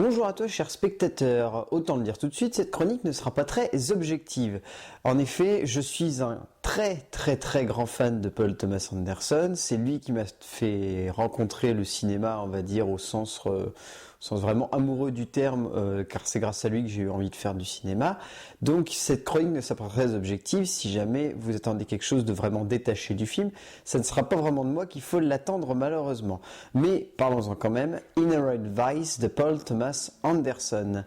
Bonjour à toi, cher spectateur. Autant le dire tout de suite, cette chronique ne sera pas très objective. En effet, je suis un très grand fan de Paul Thomas Anderson. C'est lui qui m'a fait rencontrer le cinéma, on va dire, au sens vraiment amoureux du terme, car c'est grâce à lui que j'ai eu envie de faire du cinéma. Donc cette chronique ne sera pas très objective. Si jamais vous attendez quelque chose de vraiment détaché du film, ça ne sera pas vraiment de moi qu'il faut l'attendre malheureusement. Mais parlons-en quand même. Inherent Vice de Paul Thomas Anderson.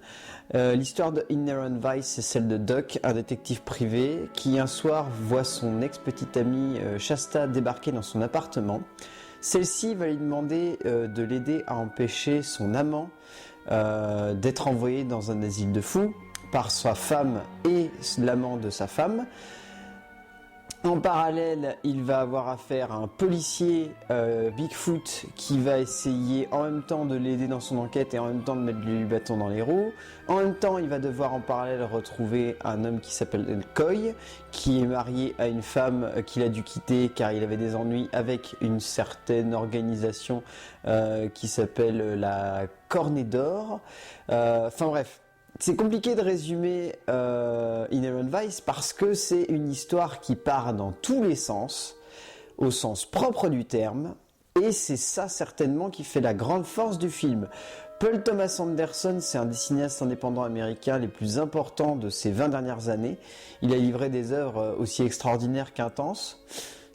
L'histoire de Inherent Vice, c'est celle de Doc, un détective privé qui un soir voit son ex-petite amie Shasta débarquer dans son appartement. Celle-ci va lui demander de l'aider à empêcher son amant d'être envoyé dans un asile de fous par sa femme et l'amant de sa femme. En parallèle, il va avoir affaire à un policier Bigfoot qui va essayer en même temps de l'aider dans son enquête et en même temps de mettre du bâton dans les roues. En même temps, il va devoir en parallèle retrouver un homme qui s'appelle Coy, qui est marié à une femme qu'il a dû quitter car il avait des ennuis avec une certaine organisation qui s'appelle la Cornée d'Or. Enfin bref. C'est compliqué de résumer Inherent Vice parce que c'est une histoire qui part dans tous les sens, au sens propre du terme, et c'est ça certainement qui fait la grande force du film. Paul Thomas Anderson, c'est un des cinéastes indépendants américains les plus importants de ces 20 dernières années. Il a livré des œuvres aussi extraordinaires qu'intenses.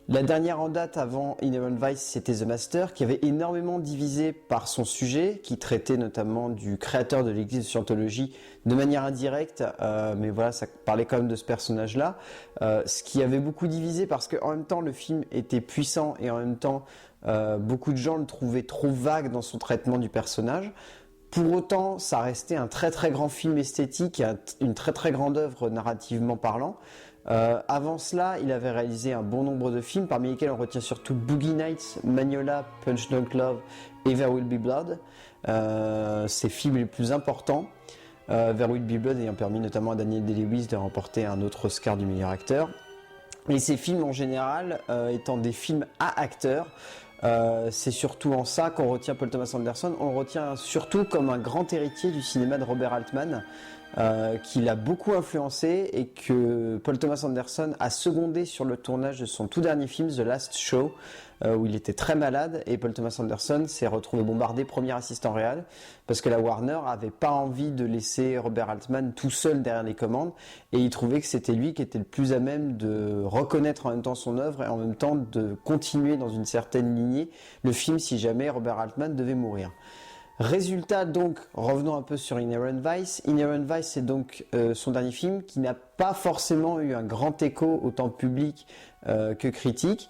La dernière en date avant Inherent Vice, c'était The Master, qui avait énormément divisé par son sujet, qui traitait notamment du créateur de l'église de Scientologie de manière indirecte, mais voilà, ça parlait quand même de ce personnage-là, ce qui avait beaucoup divisé parce qu'en même temps le film était puissant et en même temps beaucoup de gens le trouvaient trop vague dans son traitement du personnage. Pour autant, ça restait un très grand film esthétique et une très grande œuvre narrativement parlant. Avant cela, il avait réalisé un bon nombre de films, parmi lesquels on retient surtout Boogie Nights, Magnolia, Punch Drunk Love et There Will Be Blood. Ses films les plus importants. There Will Be Blood ayant permis notamment à Daniel Day-Lewis de remporter un autre Oscar du meilleur acteur. Et ces films en général étant des films à acteurs, c'est surtout en ça qu'on retient Paul Thomas Anderson. On le retient surtout comme un grand héritier du cinéma de Robert Altman, qui l'a beaucoup influencé et que Paul Thomas Anderson a secondé sur le tournage de son tout dernier film, The Last Show, où il était très malade et Paul Thomas Anderson s'est retrouvé bombardé premier assistant réel parce que la Warner avait pas envie de laisser Robert Altman tout seul derrière les commandes et il trouvait que c'était lui qui était le plus à même de reconnaître en même temps son œuvre et en même temps de continuer dans une certaine lignée le film si jamais Robert Altman devait mourir. Résultat donc, revenons un peu sur Inherent Vice. Inherent Vice c'est donc son dernier film qui n'a pas forcément eu un grand écho autant public que critique.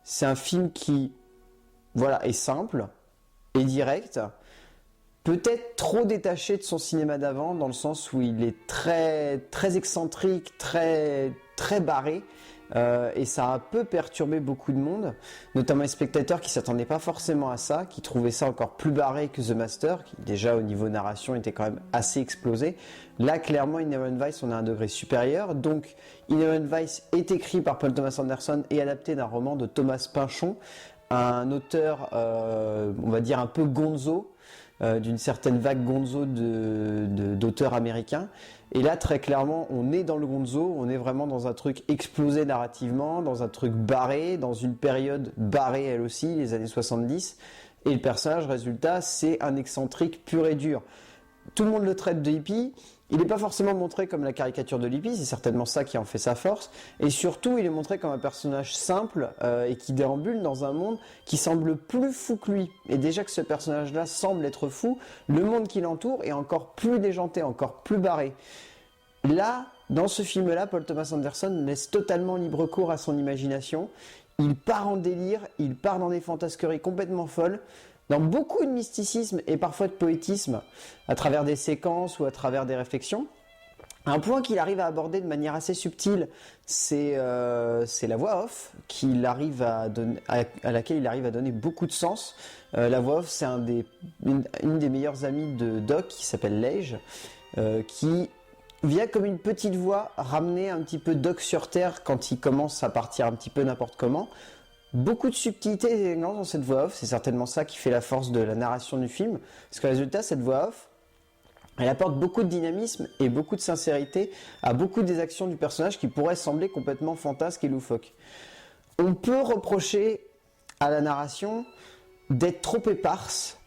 C'est un film qui, voilà, est simple, est direct, peut-être trop détaché de son cinéma d'avant dans le sens où il est très excentrique, très barré. Et ça a un peu perturbé beaucoup de monde, notamment les spectateurs qui s'attendaient pas forcément à ça, qui trouvaient ça encore plus barré que The Master, qui déjà au niveau narration était quand même assez explosé. Là, clairement, Inherent Vice, on a un degré supérieur. Donc, Inherent Vice est écrit par Paul Thomas Anderson et adapté d'un roman de Thomas Pynchon, un auteur, on va dire un peu gonzo, d'une certaine vague gonzo d'auteurs américains. Et là, très clairement, on est dans le gonzo, on est vraiment dans un truc explosé narrativement, dans un truc barré, dans une période barrée elle aussi, les années 70. Et le personnage, résultat, c'est un excentrique pur et dur. Tout le monde le traite de hippie. Il n'est pas forcément montré comme la caricature de l'hippie, c'est certainement ça qui en fait sa force. Et surtout, il est montré comme un personnage simple et qui déambule dans un monde qui semble plus fou que lui. Et déjà que ce personnage-là semble être fou, le monde qui l'entoure est encore plus déjanté, encore plus barré. Là, dans ce film-là, Paul Thomas Anderson laisse totalement libre cours à son imagination. Il part en délire, il part dans des fantasqueries complètement folles, dans beaucoup de mysticisme et parfois de poétisme, à travers des séquences ou à travers des réflexions. Un point qu'il arrive à aborder de manière assez subtile, c'est la voix off à laquelle il arrive à donner beaucoup de sens. La voix off, c'est une des meilleures amies de Doc qui s'appelle Lege, qui vient comme une petite voix ramener un petit peu Doc sur Terre quand il commence à partir un petit peu n'importe comment. Beaucoup de subtilité et d'élégance dans cette voix off, c'est certainement ça qui fait la force de la narration du film, parce que résultat, cette voix off, Elle apporte beaucoup de dynamisme et beaucoup de sincérité à beaucoup des actions du personnage qui pourraient sembler complètement fantasques et loufoques. On peut reprocher à la narration d'être trop éparse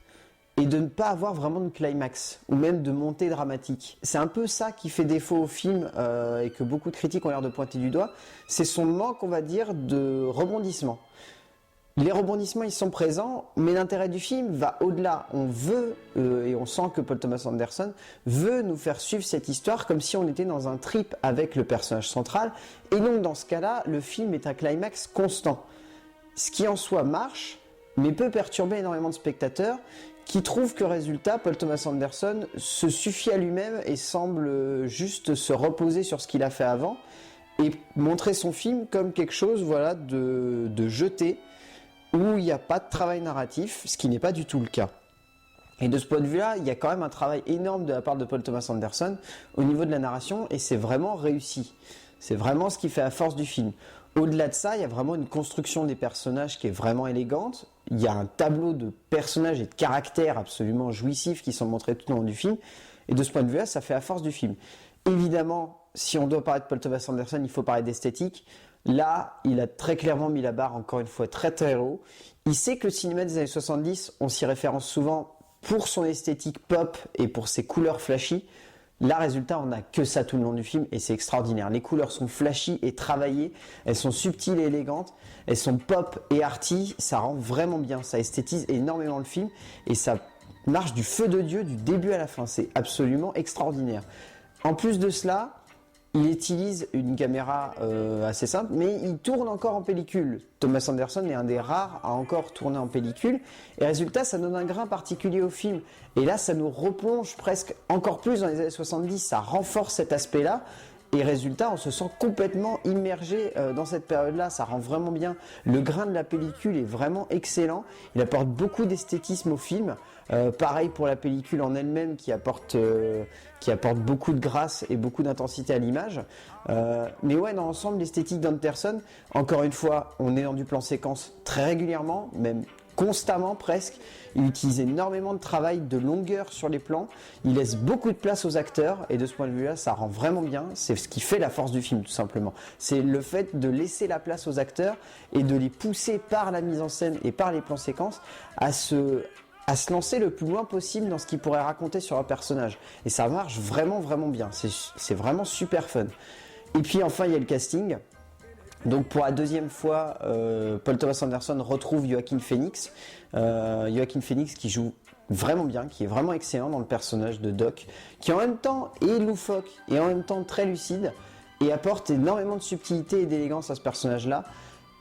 et de ne pas avoir vraiment de climax ou même de montée dramatique. C'est un peu ça qui fait défaut au film et que beaucoup de critiques ont l'air de pointer du doigt. C'est son manque, on va dire, de rebondissement. Les rebondissements, ils sont présents, mais l'intérêt du film va au-delà. On veut, et on sent que Paul Thomas Anderson veut nous faire suivre cette histoire comme si on était dans un trip avec le personnage central. Et donc, dans ce cas-là, le film est un climax constant. Ce qui en soi marche, mais peut perturber énormément de spectateurs qui trouvent que résultat, Paul Thomas Anderson se suffit à lui-même et semble juste se reposer sur ce qu'il a fait avant et montrer son film comme quelque chose voilà, de jeté, où il n'y a pas de travail narratif, ce qui n'est pas du tout le cas. Et de ce point de vue-là, il y a quand même un travail énorme de la part de Paul Thomas Anderson au niveau de la narration, et c'est vraiment réussi. C'est vraiment ce qui fait la force du film. Au-delà de ça, il y a vraiment une construction des personnages qui est vraiment élégante. Il y a un tableau de personnages et de caractères absolument jouissifs qui sont montrés tout au long du film. Et de ce point de vue-là, ça fait la force du film. Évidemment, si on doit parler de Paul Thomas Anderson, il faut parler d'esthétique. Là, il a très clairement mis la barre, encore une fois, très très haut. Il sait que le cinéma des années 70, on s'y référence souvent pour son esthétique pop et pour ses couleurs flashy. Là, résultat, on n'a que ça tout le long du film et c'est extraordinaire. Les couleurs sont flashy et travaillées, elles sont subtiles et élégantes, elles sont pop et arty, ça rend vraiment bien, ça esthétise énormément le film et ça marche du feu de Dieu du début à la fin. C'est absolument extraordinaire. En plus de cela, il utilise une caméra assez simple, mais il tourne encore en pellicule. Thomas Anderson est un des rares à encore tourner en pellicule. Et résultat, ça donne un grain particulier au film. Et là, ça nous replonge presque encore plus dans les années 70. Ça renforce cet aspect-là. Et résultat, on se sent complètement immergé dans cette période-là. Ça rend vraiment bien. Le grain de la pellicule est vraiment excellent. Il apporte beaucoup d'esthétisme au film. Pareil pour la pellicule en elle-même qui apporte beaucoup de grâce et beaucoup d'intensité à l'image. Mais ouais, dans l'ensemble, l'esthétique d'Anderson, encore une fois, on est dans du plan séquence très régulièrement, même constamment presque. Il utilise énormément de travail, de longueur sur les plans. Il laisse beaucoup de place aux acteurs et de ce point de vue-là, ça rend vraiment bien. C'est ce qui fait la force du film, tout simplement. C'est le fait de laisser la place aux acteurs et de les pousser par la mise en scène et par les plans séquences à se lancer le plus loin possible dans ce qu'ils pourraient raconter sur leur personnage. Et ça marche vraiment, vraiment bien. C'est vraiment super fun. Et puis enfin, il y a le casting. Donc pour la deuxième fois, Paul Thomas Anderson retrouve Joaquin Phoenix. Joaquin Phoenix qui joue vraiment bien, qui est vraiment excellent dans le personnage de Doc, qui en même temps est loufoque et en même temps très lucide et apporte énormément de subtilité et d'élégance à ce personnage-là.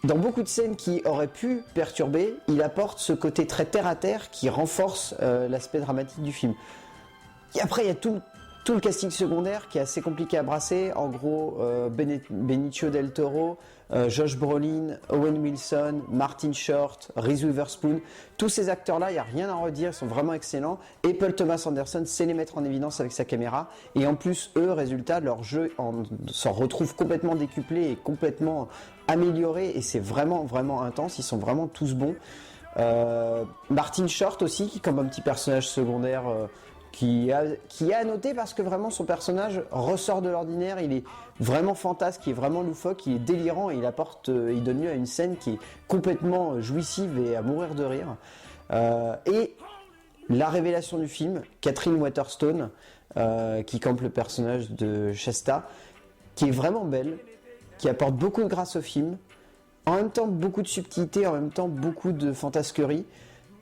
Dans beaucoup de scènes qui auraient pu perturber, il apporte ce côté très terre-à-terre qui renforce l'aspect dramatique du film. Et après, il y a tout le casting secondaire qui est assez compliqué à brasser. En gros, Benicio del Toro, Josh Brolin, Owen Wilson, Martin Short, Reese Witherspoon. Tous ces acteurs-là, il n'y a rien à redire, ils sont vraiment excellents. Et Paul Thomas Anderson sait les mettre en évidence avec sa caméra. Et en plus, eux, résultat, leur jeu s'en retrouve complètement décuplé et complètement amélioré. Et c'est vraiment, vraiment intense. Ils sont vraiment tous bons. Martin Short aussi, qui comme un petit personnage secondaire... qui a à noter parce que vraiment son personnage ressort de l'ordinaire, il est vraiment fantasque, il est vraiment loufoque, il est délirant et il donne lieu à une scène qui est complètement jouissive et à mourir de rire. Et la révélation du film, Catherine Waterstone, qui campe le personnage de Shasta, qui est vraiment belle, qui apporte beaucoup de grâce au film, en même temps beaucoup de subtilité, en même temps beaucoup de fantasquerie.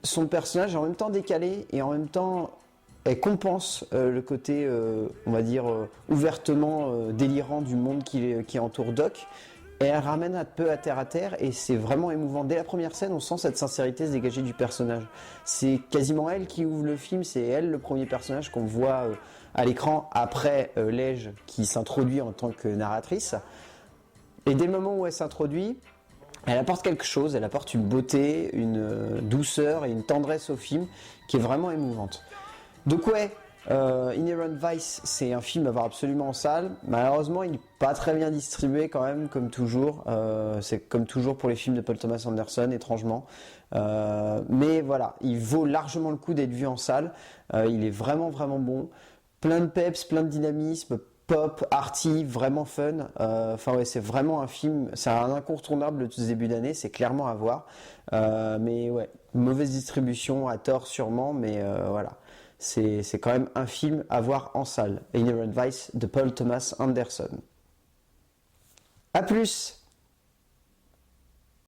Son personnage est en même temps décalé et en même temps... elle compense le côté, on va dire, ouvertement délirant du monde qui entoure Doc. Et elle ramène un peu à terre et c'est vraiment émouvant. Dès la première scène, on sent cette sincérité se dégager du personnage. C'est quasiment elle qui ouvre le film, c'est elle le premier personnage qu'on voit à l'écran après Lej qui s'introduit en tant que narratrice. Et dès le moment où elle s'introduit, elle apporte quelque chose, elle apporte une beauté, une douceur et une tendresse au film qui est vraiment émouvante. Donc ouais, Inherent Vice, c'est un film à voir absolument en salle. Malheureusement, il n'est pas très bien distribué quand même, comme toujours. C'est comme toujours pour les films de Paul Thomas Anderson, étrangement. Mais voilà, il vaut largement le coup d'être vu en salle. Il est vraiment, vraiment bon. plein de peps, plein de dynamisme, pop, arty, vraiment fun. Enfin ouais, c'est vraiment un film, c'est un incontournable de ce début d'année, c'est clairement à voir. Mais ouais, mauvaise distribution, à tort sûrement, mais voilà. C'est quand même un film à voir en salle. Inherent Vice de Paul Thomas Anderson. A plus!